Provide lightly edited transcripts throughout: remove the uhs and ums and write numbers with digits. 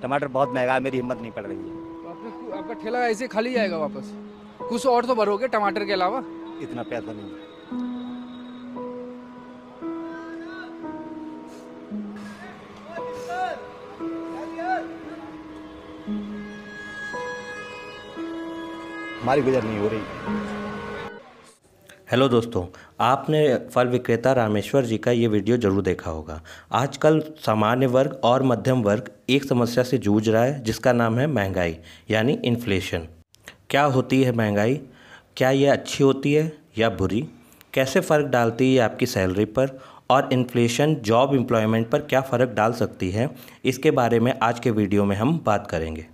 टमाटर बहुत महंगा है, मेरी हिम्मत नहीं पड़ रही है। तो आपका ठेला ऐसे खाली जाएगा वापस? कुछ और तो भरोगे टमाटर के अलावा? इतना पैसा नहीं है। हमारी गुजर नहीं हो रही। हेलो दोस्तों, आपने फल विक्रेता रामेश्वर जी का ये वीडियो ज़रूर देखा होगा। आजकल सामान्य वर्ग और मध्यम वर्ग एक समस्या से जूझ रहा है जिसका नाम है महंगाई यानी इन्फ्लेशन। क्या होती है महंगाई? क्या ये अच्छी होती है या बुरी? कैसे फ़र्क डालती है आपकी सैलरी पर? और इन्फ्लेशन जॉब एम्प्लॉयमेंट पर क्या फ़र्क डाल सकती है? इसके बारे में आज के वीडियो में हम बात करेंगे।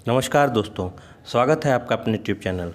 नमस्कार दोस्तों, स्वागत है आपका अपने यूट्यूब चैनल।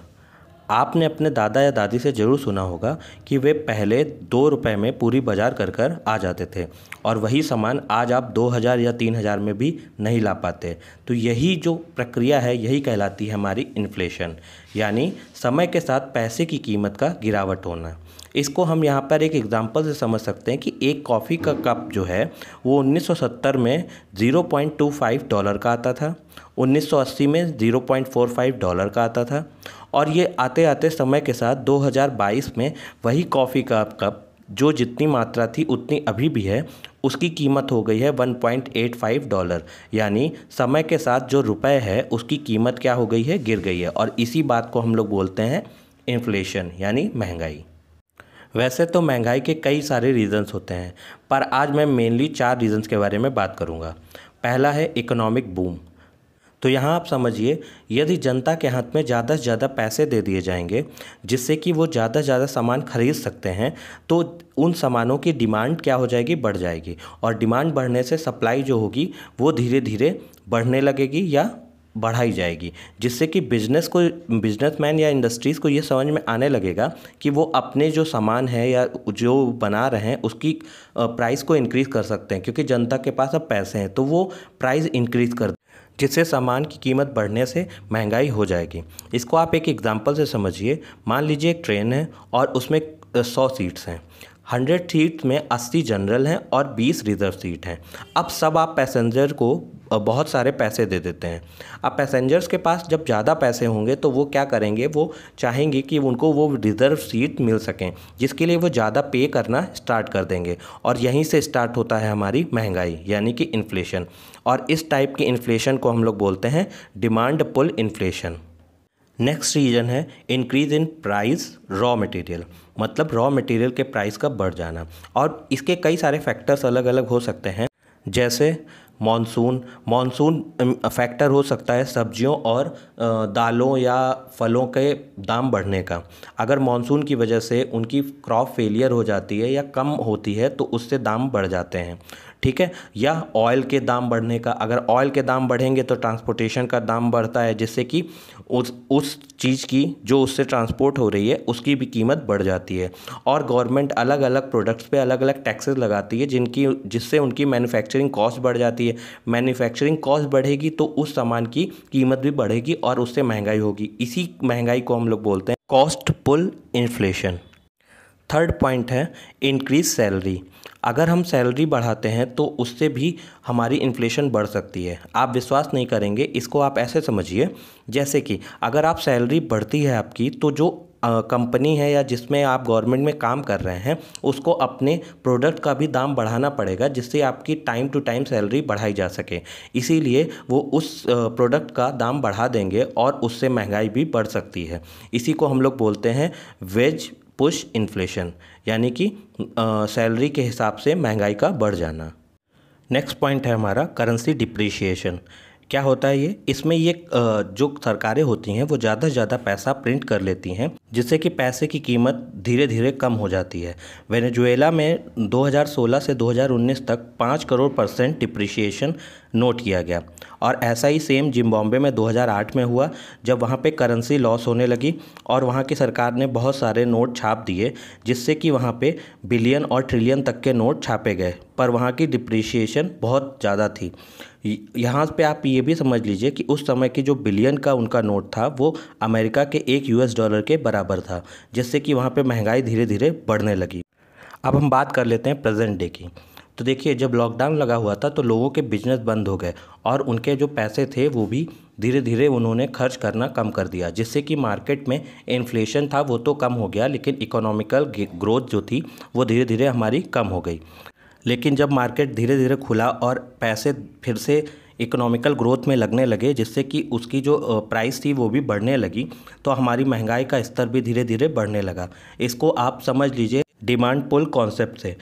आपने अपने दादा या दादी से ज़रूर सुना होगा कि वे पहले 2 रुपए में पूरी बाजार कर कर आ जाते थे और वही सामान आज आप 2000 या 3000 में भी नहीं ला पाते। तो यही जो प्रक्रिया है यही कहलाती है हमारी इन्फ्लेशन, यानी समय के साथ पैसे की कीमत का गिरावट होना। इसको हम यहाँ पर एक एग्जांपल से समझ सकते हैं कि एक कॉफ़ी का कप जो है वो 1970 में $0.25 का आता था, 1980 में $0.45 का आता था और ये आते आते समय के साथ 2022 में वही कॉफ़ी का कप जो जितनी मात्रा थी उतनी अभी भी है, उसकी कीमत हो गई है $1.85। यानी समय के साथ जो रुपए है उसकी कीमत क्या हो गई है? गिर गई है। और इसी बात को हम लोग बोलते हैं इन्फ्लेशन यानी महंगाई। वैसे तो महंगाई के कई सारे रीज़न्स होते हैं, पर आज मैं मेनली 4 रीज़न्स के बारे में बात करूँगा। पहला है इकोनॉमिक बूम। तो यहाँ आप समझिए, यदि जनता के हाथ में ज़्यादा से ज़्यादा पैसे दे दिए जाएंगे जिससे कि वो ज़्यादा से ज़्यादा सामान खरीद सकते हैं, तो उन सामानों की डिमांड क्या हो जाएगी? बढ़ जाएगी। और डिमांड बढ़ने से सप्लाई जो होगी वो धीरे धीरे बढ़ने लगेगी या बढ़ाई जाएगी, जिससे कि बिजनेसमैन या इंडस्ट्रीज़ को ये समझ में आने लगेगा कि वो अपने जो सामान है या जो बना रहे हैं उसकी प्राइस को इंक्रीज़ कर सकते हैं, क्योंकि जनता के पास अब पैसे हैं तो वो प्राइस इंक्रीज़ कर, जिससे सामान की कीमत बढ़ने से महंगाई हो जाएगी। इसको आप एक एग्जांपल से समझिए। मान लीजिए एक ट्रेन है और उसमें 100 सीट्स हैं। 100 सीट्स में 80 जनरल हैं और 20 रिजर्व सीट हैं। अब सब आप पैसेंजर को बहुत सारे पैसे दे देते हैं। अब पैसेंजर्स के पास जब ज़्यादा पैसे होंगे तो वो क्या करेंगे? वो चाहेंगे कि उनको वो रिज़र्व सीट मिल सकें, जिसके लिए वो ज़्यादा पे करना स्टार्ट कर देंगे। और यहीं से स्टार्ट होता है हमारी महंगाई यानी कि इन्फ्लेशन। और इस टाइप की इन्फ्लेशन को हम लोग बोलते हैं demand pull inflation. Next reason है increase in price raw material, मतलब रॉ मटेरियल के प्राइस का बढ़ जाना। और इसके कई सारे फैक्टर्स अलग अलग हो सकते हैं, जैसे मॉनसून फैक्टर हो सकता है सब्जियों और दालों या फलों के दाम बढ़ने का। अगर मॉनसून की वजह से उनकी क्रॉप फेलियर हो जाती है या कम होती है तो उससे दाम बढ़ जाते हैं, ठीक है। या ऑयल के दाम बढ़ने का, अगर ऑयल के दाम बढ़ेंगे तो ट्रांसपोर्टेशन का दाम बढ़ता है, जिससे कि उस चीज़ की जो उससे ट्रांसपोर्ट हो रही है उसकी भी कीमत बढ़ जाती है। और गवर्नमेंट अलग अलग प्रोडक्ट्स पे अलग अलग टैक्सेस लगाती है जिससे उनकी मैन्युफैक्चरिंग कॉस्ट बढ़ जाती है। मैन्युफैक्चरिंग कॉस्ट बढ़ेगी तो उस सामान की कीमत भी बढ़ेगी और उससे महंगाई होगी। इसी महंगाई को हम लोग बोलते हैं cost pull inflation. Third point है इंक्रीज सैलरी। अगर हम सैलरी बढ़ाते हैं तो उससे भी हमारी इन्फ्लेशन बढ़ सकती है। आप विश्वास नहीं करेंगे, इसको आप ऐसे समझिए, जैसे कि अगर आप सैलरी बढ़ती है आपकी तो जो कंपनी है या जिसमें आप गवर्नमेंट में काम कर रहे हैं उसको अपने प्रोडक्ट का भी दाम बढ़ाना पड़ेगा, जिससे आपकी टाइम टू टाइम सैलरी बढ़ाई जा सके। इसीलिए वो उस प्रोडक्ट का दाम बढ़ा देंगे और उससे महंगाई भी बढ़ सकती है। इसी को हम लोग बोलते हैं वेज पुश इन्फ्लेशन, यानी कि सैलरी के हिसाब से महंगाई का बढ़ जाना। नेक्स्ट पॉइंट है हमारा करेंसी डिप्रिशिएशन। क्या होता है ये? इसमें ये जो सरकारें होती हैं वो ज़्यादा से ज़्यादा पैसा प्रिंट कर लेती हैं, जिससे कि पैसे की कीमत धीरे धीरे कम हो जाती है। वेनेजुएला में 2016 से 2019 तक 5 करोड़% डिप्रिशिएशन नोट किया गया। और ऐसा ही सेम जिम्बाब्वे में 2008 में हुआ, जब वहाँ पे करेंसी लॉस होने लगी और वहाँ की सरकार ने बहुत सारे नोट छाप दिए, जिससे कि वहाँ पे बिलियन और ट्रिलियन तक के नोट छापे गए, पर वहाँ की डिप्रिशिएशन बहुत ज़्यादा थी। यहाँ पे आप ये भी समझ लीजिए कि उस समय की जो बिलियन का उनका नोट था वो अमेरिका के $1 के बराबर था, जिससे कि वहाँ पे महंगाई धीरे धीरे बढ़ने लगी। अब हम बात कर लेते हैं प्रेजेंट डे की। तो देखिए जब लॉकडाउन लगा हुआ था तो लोगों के बिजनेस बंद हो गए और उनके जो पैसे थे वो भी धीरे धीरे उन्होंने खर्च करना कम कर दिया, जिससे कि मार्केट में इन्फ्लेशन था वो तो कम हो गया, लेकिन इकोनॉमिकल ग्रोथ जो थी वो धीरे धीरे हमारी कम हो गई। लेकिन जब मार्केट धीरे धीरे खुला और पैसे फिर से इकोनॉमिकल ग्रोथ में लगने लगे, जिससे कि उसकी जो प्राइस थी वो भी बढ़ने लगी, तो हमारी महंगाई का स्तर भी धीरे धीरे बढ़ने लगा। इसको आप समझ लीजिए डिमांड पुल कॉन्सेप्ट से।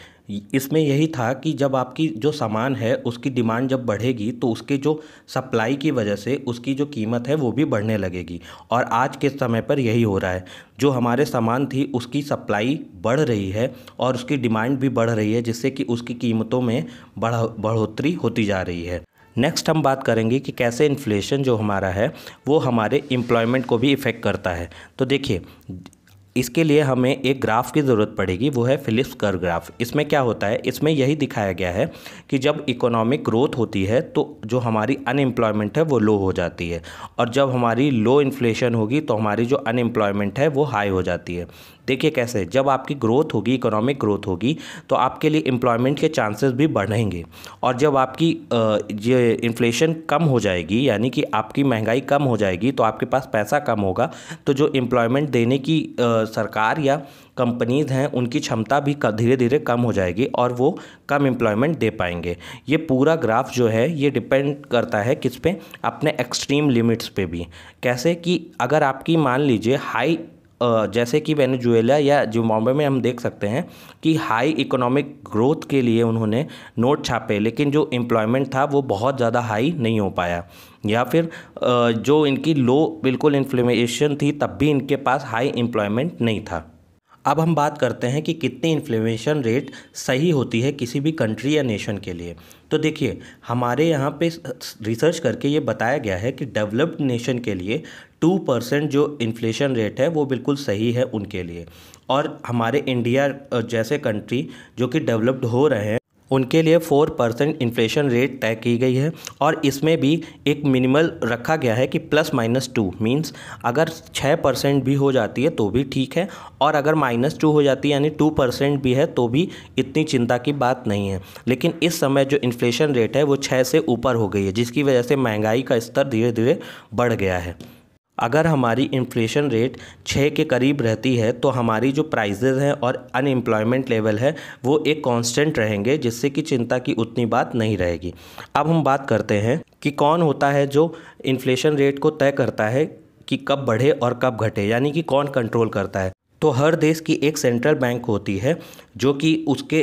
इसमें यही था कि जब आपकी जो सामान है उसकी डिमांड जब बढ़ेगी तो उसके जो सप्लाई की वजह से उसकी जो कीमत है वो भी बढ़ने लगेगी। और आज के समय पर यही हो रहा है, जो हमारे सामान थी उसकी सप्लाई बढ़ रही है और उसकी डिमांड भी बढ़ रही है, जिससे कि उसकी कीमतों में बढ़ोतरी होती जा रही है। नेक्स्ट हम बात करेंगे कि कैसे इन्फ्लेशन जो हमारा है वो हमारे एम्प्लॉयमेंट को भी इफ़ेक्ट करता है। तो देखिए इसके लिए हमें एक ग्राफ की ज़रूरत पड़ेगी, वो है फिलिप्स कर्व ग्राफ। इसमें क्या होता है, इसमें यही दिखाया गया है कि जब इकोनॉमिक ग्रोथ होती है तो जो हमारी अनएम्प्लॉयमेंट है वो लो हो जाती है, और जब हमारी लो इन्फ्लेशन होगी तो हमारी जो अनएम्प्लॉयमेंट है वो हाई हो जाती है। देखिए कैसे, जब आपकी ग्रोथ होगी, इकोनॉमिक ग्रोथ होगी, तो आपके लिए एम्प्लॉयमेंट के चांसेस भी बढ़ेंगे, और जब आपकी ये इन्फ्लेशन कम हो जाएगी, यानी कि आपकी महंगाई कम हो जाएगी, तो आपके पास पैसा कम होगा, तो जो एम्प्लॉयमेंट देने की सरकार या कंपनीज़ हैं उनकी क्षमता भी धीरे धीरे कम हो जाएगी और वो कम एम्प्लॉयमेंट दे पाएंगे। ये पूरा ग्राफ जो है ये डिपेंड करता है किस पे, अपने एक्सट्रीम लिमिट्स पे भी। कैसे कि अगर आपकी मान लीजिए हाई जैसे कि वेनेजुएला या जिम्बाब्वे में हम देख सकते हैं कि हाई इकोनॉमिक ग्रोथ के लिए उन्होंने नोट छापे, लेकिन जो एम्प्लॉयमेंट था वो बहुत ज़्यादा हाई नहीं हो पाया, या फिर जो इनकी लो बिल्कुल इन्फ्लेशन थी तब भी इनके पास हाई एम्प्लॉयमेंट नहीं था। अब हम बात करते हैं कि कितनी इन्फ्लेशन रेट सही होती है किसी भी कंट्री या नेशन के लिए। तो देखिए हमारे यहाँ पे रिसर्च करके ये बताया गया है कि डेवलप्ड नेशन के लिए 2% जो इन्फ्लेशन रेट है वो बिल्कुल सही है उनके लिए, और हमारे इंडिया जैसे कंट्री जो कि डेवलप्ड हो रहे हैं उनके लिए 4% इन्फ्लेशन रेट तय की गई है। और इसमें भी एक मिनिमल रखा गया है कि +-2 मीन्स अगर 6% भी हो जाती है तो भी ठीक है, और अगर -2 हो जाती है यानी 2% भी है तो भी इतनी चिंता की बात नहीं है। लेकिन इस समय जो इन्फ्लेशन रेट है वो 6 से ऊपर हो गई है, जिसकी वजह से महंगाई का स्तर धीरे धीरे बढ़ गया है। अगर हमारी इन्फ्लेशन रेट 6 के करीब रहती है तो हमारी जो प्राइसेस हैं और अनएम्प्लॉयमेंट लेवल है वो एक कांस्टेंट रहेंगे, जिससे कि चिंता की उतनी बात नहीं रहेगी। अब हम बात करते हैं कि कौन होता है जो इन्फ्लेशन रेट को तय करता है कि कब बढ़े और कब घटे, यानी कि कौन कंट्रोल करता है। तो हर देश की एक सेंट्रल बैंक होती है जो कि उसके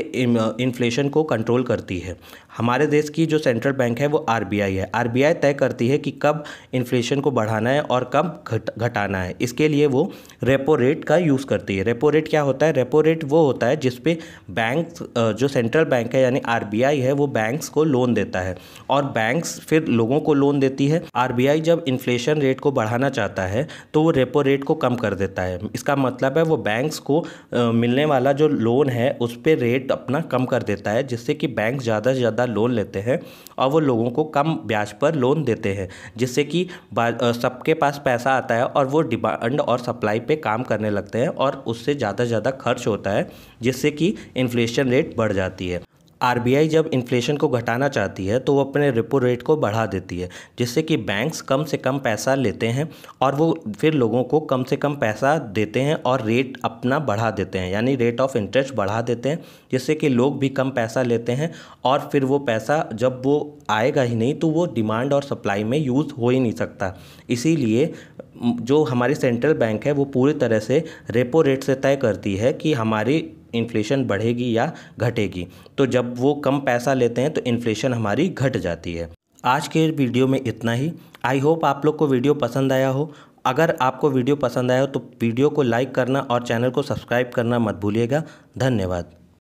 इन्फ्लेशन को कंट्रोल करती है। हमारे देश की जो सेंट्रल बैंक है वो आरबीआई है। आरबीआई तय करती है कि कब इन्फ्लेशन को बढ़ाना है और कब घटाना है। इसके लिए वो रेपो रेट का यूज़ करती है। रेपो रेट क्या होता है? रेपो रेट वो होता है जिस पे बैंक जो सेंट्रल बैंक है यानी आरबीआई है वो बैंक्स को लोन देता है और बैंक्स फिर लोगों को लोन देती है। आरबीआई जब इन्फ्लेशन रेट को बढ़ाना चाहता है तो वो रेपो रेट को कम कर देता है। इसका मतलब है वो बैंक्स को मिलने वाला जो लोन है उस पर रेट अपना कम कर देता है, जिससे कि बैंक ज़्यादा से ज़्यादा लोन लेते हैं और वो लोगों को कम ब्याज पर लोन देते हैं, जिससे कि सबके पास पैसा आता है और वो डिमांड और सप्लाई पे काम करने लगते हैं और उससे ज़्यादा से ज़्यादा खर्च होता है, जिससे कि इन्फ्लेशन रेट बढ़ जाती है। आरबीआई जब इन्फ्लेशन को घटाना चाहती है तो वो अपने रेपो रेट को बढ़ा देती है, जिससे कि बैंक्स कम से कम पैसा लेते हैं और वो फिर लोगों को कम से कम पैसा देते हैं और रेट अपना बढ़ा देते हैं, यानी रेट ऑफ इंटरेस्ट बढ़ा देते हैं, जिससे कि लोग भी कम पैसा लेते हैं और फिर वो पैसा जब वो आएगा ही नहीं तो वो डिमांड और सप्लाई में यूज़ हो ही नहीं सकता। इसीलिए जो हमारी सेंट्रल बैंक है वो पूरी तरह से रेपो रेट से तय करती है कि हमारी इन्फ्लेशन बढ़ेगी या घटेगी। तो जब वो कम पैसा लेते हैं तो इन्फ्लेशन हमारी घट जाती है। आज के वीडियो में इतना ही। आई होप आप लोग को वीडियो पसंद आया हो। अगर आपको वीडियो पसंद आया हो तो वीडियो को लाइक करना और चैनल को सब्सक्राइब करना मत भूलिएगा। धन्यवाद।